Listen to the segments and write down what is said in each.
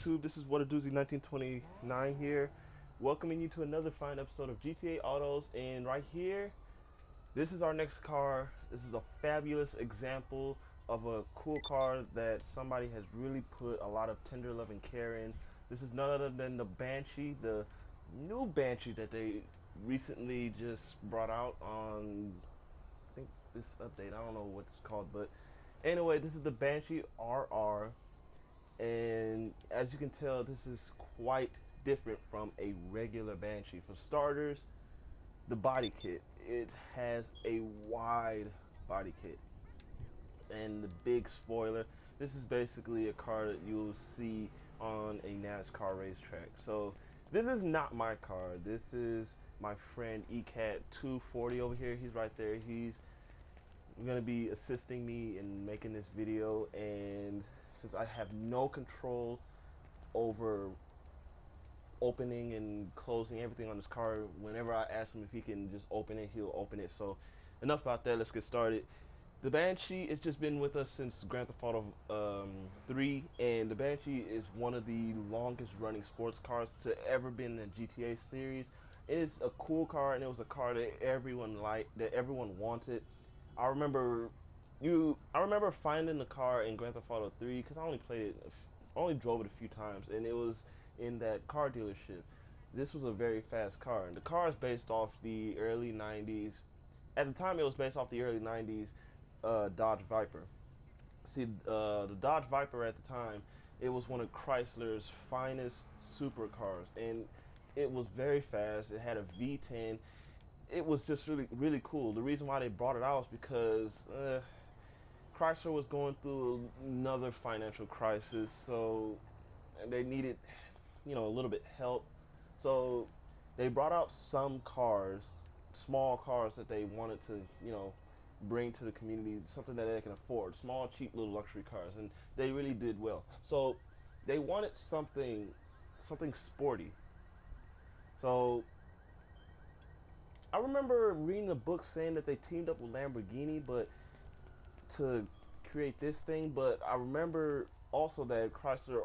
YouTube? This is What a Doozy 1929 here, welcoming you to another fine episode of GTA Autos. And right here, this is our next car. This is a fabulous example of a cool car that somebody has really put a lot of tender love and care in. This is none other than the Banshee, the new Banshee that they recently just brought out on, I think, this update. I don't know what it's called, but anyway, this is the Banshee RR. And as you can tell, this is quite different from a regular Banshee. For starters, the body kit. It has a wide body kit and the big spoiler. This is basically a car that you'll see on a NASCAR racetrack. So this is not my car. This is my friend ECAT 240 over here. He's right there. He's gonna be assisting me in making this video, and since I have no control over opening and closing everything on this car, whenever I ask him if he can just open it, he'll open it. So enough about that, let's get started. The Banshee has just been with us since Grand Theft Auto 3, and the Banshee is one of the longest running sports cars to ever been in the GTA series. It is a cool car, and it was a car that everyone liked, that everyone wanted. I remember finding the car in Grand Theft Auto 3 because I only drove it a few times, and it was in that car dealership. This was a very fast car, and the car is based off the early 90s. At the time, it was based off the early 90s Dodge Viper. See, the Dodge Viper at the time, it was one of Chrysler's finest supercars, and it was very fast. It had a V10. It was just really cool. The reason why they brought it out was because Chrysler was going through another financial crisis, so they needed, a little bit help. So they brought out some cars, small cars that they wanted to, bring to the community, something that they can afford, small, cheap, little luxury cars, and they really did well. So they wanted something sporty. So I remember reading a book saying that they teamed up with Lamborghini, but to create this thing. But I remember also that Chrysler,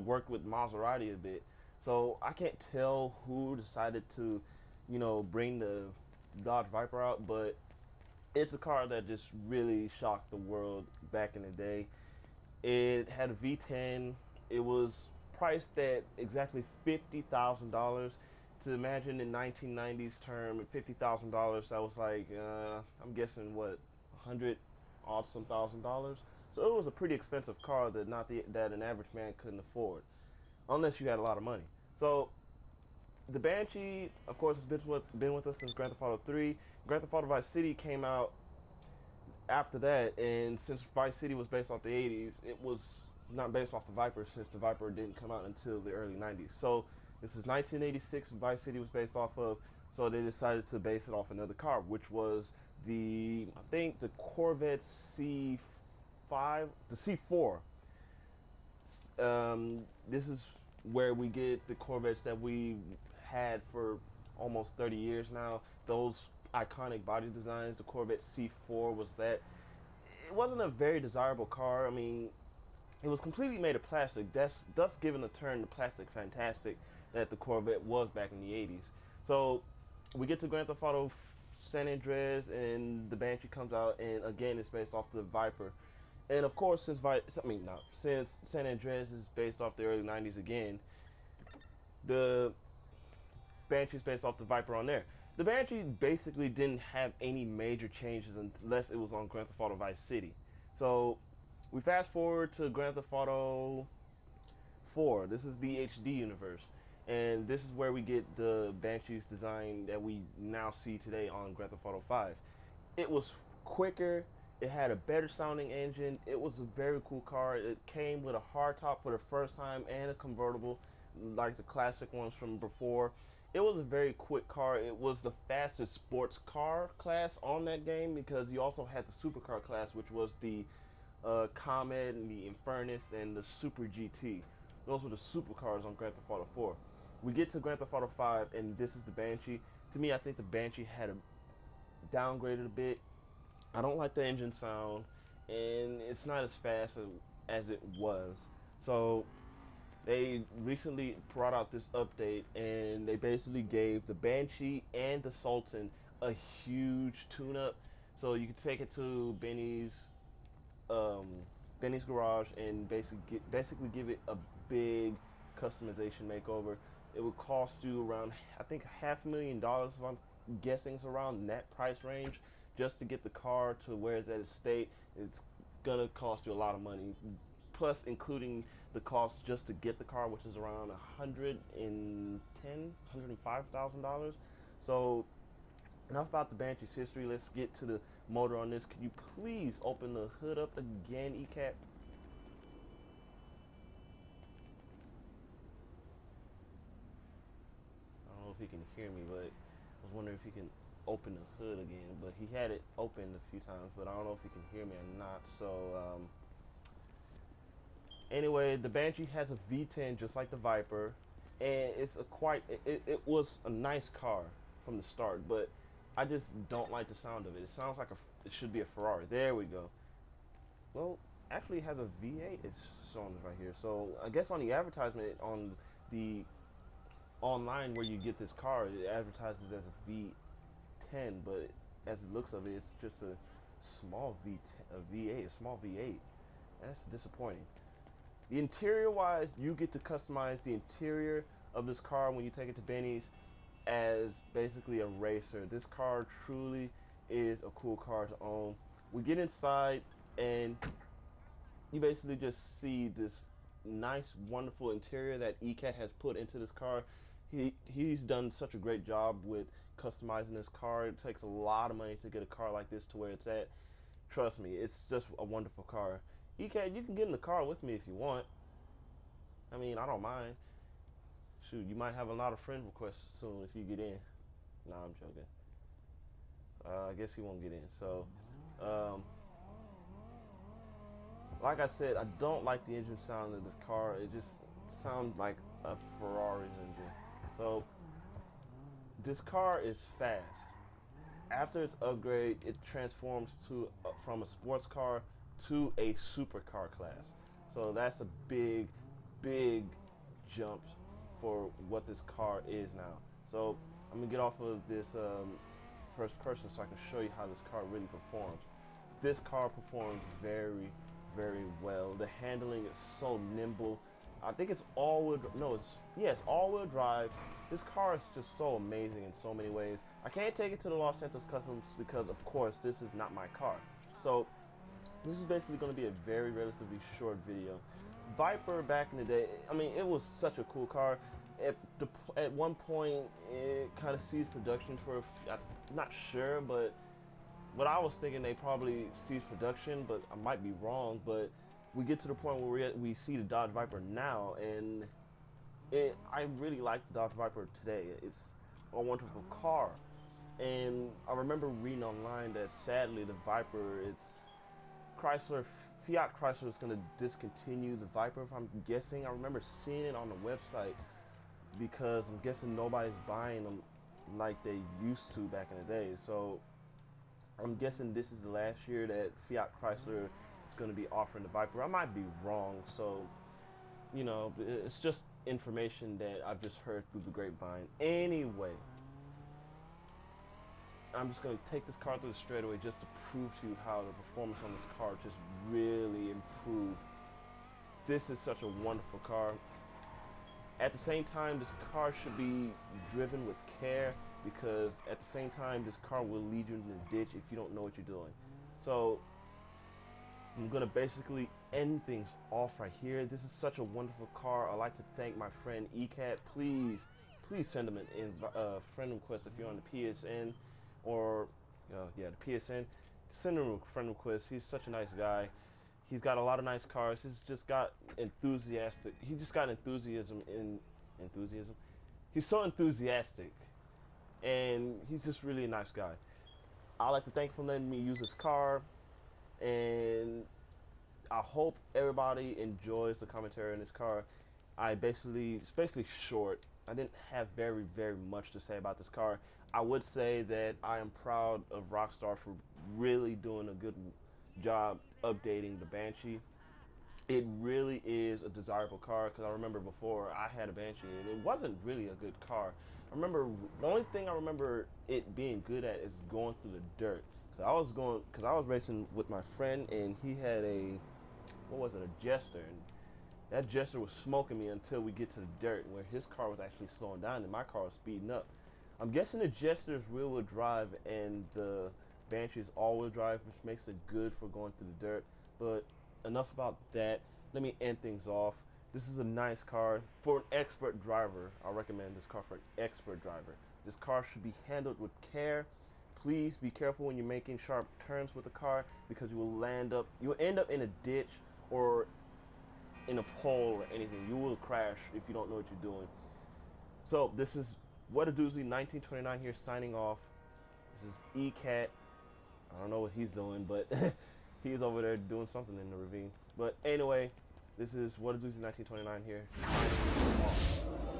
worked with Maserati a bit. So I can't tell who decided to, bring the Dodge Viper out, but it's a car that just really shocked the world back in the day. It had a V10. It was priced at exactly $50,000. To imagine in 1990s term, $50,000, that was like I'm guessing what, 100 odd some $1,000s. So it was a pretty expensive car that that an average man couldn't afford, unless you had a lot of money. So the Banshee, of course, has been with us since Grand Theft Auto 3. Grand Theft Auto Vice City came out after that, and since Vice City was based off the 80s, it was not based off the Viper, since the Viper didn't come out until the early 90s. So this is 1986, Vice City was based off of, so they decided to base it off another car, which was I think the Corvette C5, the C4. This is where we get the Corvettes that we had for almost 30 years now. Those iconic body designs, the Corvette C4 was that. It wasn't a very desirable car. I mean, it was completely made of plastic, thus giving the term the plastic fantastic that the Corvette was back in the 80s. So we get to Grand Theft Auto San Andreas, and the Banshee comes out, and again it's based off the Viper. And of course, since San Andreas is based off the early 90s again, the Banshee is based off the Viper on there. The Banshee basically didn't have any major changes unless it was on Grand Theft Auto Vice City. So we fast forward to Grand Theft Auto 4. This is the HD universe, and this is where we get the Banshee's design that we now see today on Grand Theft Auto 5. It was quicker. It had a better sounding engine. It was a very cool car. It came with a hardtop for the first time and a convertible, like the classic ones from before. It was a very quick car. It was the fastest sports car class on that game, because you also had the supercar class, which was the Comet and the Infernus and the Super GT. Those were the supercars on Grand Theft Auto 4. We get to Grand Theft Auto 5, and this is the Banshee. To me, I think the Banshee had downgraded a bit. I don't like the engine sound, and it's not as fast as it was. So they recently brought out this update, and they basically gave the Banshee and the Sultan a huge tune-up. So you can take it to um, Benny's garage and basically give it a big customization makeover. It would cost you around, I think, $500,000. If I'm guessing it's around that price range just to get the car to where it's at its state. It's gonna cost you a lot of money, plus including the cost just to get the car, which is around $105,000. So enough about the Banshee's history. Let's get to the motor on this. Can you please open the hood up again, ECAT? I don't know if he can hear me, but I was wondering if he can open the hood again. But he had it opened a few times, but I don't know if he can hear me or not. So anyway, the Banshee has a V10 just like the Viper, and it's a it was a nice car from the start, but I just don't like the sound of it. It sounds like it should be a Ferrari. There we go. Well, actually it has a V8. It's showing right here. So I guess on the advertisement on the online where you get this car, it advertises as a V10, but as it looks of it, it's just a small V8, a small V8. That's disappointing. The interior wise, you get to customize the interior of this car when you take it to Benny's as basically a racer. This car truly is a cool car to own. We get inside and you basically just see this nice, wonderful interior that ECAT has put into this car. He's done such a great job with customizing this car. It takes a lot of money to get a car like this to where it's at. Trust me, it's just a wonderful car. ECAT, you can get in the car with me if you want. I mean, I don't mind. Shoot, you might have a lot of friend requests soon if you get in. Nah, I'm joking. I guess he won't get in. So, like I said, I don't like the engine sound of this car. It just sounds like a Ferrari's engine. So, this car is fast. After its upgrade, it transforms to from a sports car to a supercar class. So that's a big, big jump for what this car is now. So I'm gonna get off of this first person so I can show you how this car really performs. This car performs very, very well. The handling is so nimble. I think it's all-wheel. No, it's all-wheel drive. This car is just so amazing in so many ways. I can't take it to the Los Santos Customs because, of course, this is not my car. So this is basically going to be a very relatively short video. Viper back in the day, I mean, it was such a cool car. At one point, it kind of ceased production for. I'm not sure, but what I was thinking they probably ceased production, but I might be wrong. But we get to the point where we see the Dodge Viper now, and I really like the Dodge Viper today. It's a wonderful car, and I remember reading online that sadly the Viper, Fiat Chrysler is going to discontinue the Viper, if I'm guessing. I remember seeing it on the website because I'm guessing nobody's buying them like they used to back in the day. So I'm guessing this is the last year that Fiat Chrysler is going to be offering the Viper. I might be wrong, so you know, it's just information that I've just heard through the grapevine. Anyway, I'm just going to take this car through the straightaway just to prove to you how the performance on this car just really improved. This is such a wonderful car. At the same time, this car should be driven with care because at the same time, this car will lead you into the ditch if you don't know what you're doing. So I'm going to basically end things off right here. This is such a wonderful car. I'd like to thank my friend ECAT. Please send him a friend request if you're on the PSN or yeah, the PSN. Send him a friend request. He's such a nice guy. He's got a lot of nice cars. He's just got enthusiastic. He just got enthusiasm. He's so enthusiastic, and he's just really a nice guy. I'd like to thank him for letting me use his car, and I hope everybody enjoys the commentary on this car. It's basically short. I didn't have very much to say about this car. I would say that I am proud of Rockstar for really doing a good job updating the Banshee. It really is a desirable car because I remember before I had a Banshee and it wasn't really a good car. I remember the only thing I remember it being good at is going through the dirt. Cause I was racing with my friend and he had a, what was it, a Jester, and that Jester was smoking me until we get to the dirt where his car was actually slowing down and my car was speeding up. I'm guessing the Jester's rear-wheel drive and the Banshee is all-wheel drive, which makes it good for going through the dirt. But enough about that. Let me end things off. This is a nice car for an expert driver. I recommend this car for an expert driver. This car should be handled with care. Please be careful when you're making sharp turns with the car because you will end up in a ditch or in a pole or anything. You will crash if you don't know what you're doing. So this is What a Doozy 1929 here signing off. This is ECAT. I don't know what he's doing, but he's over there doing something in the ravine. But anyway, this is What a Doozy 1929 here signing off.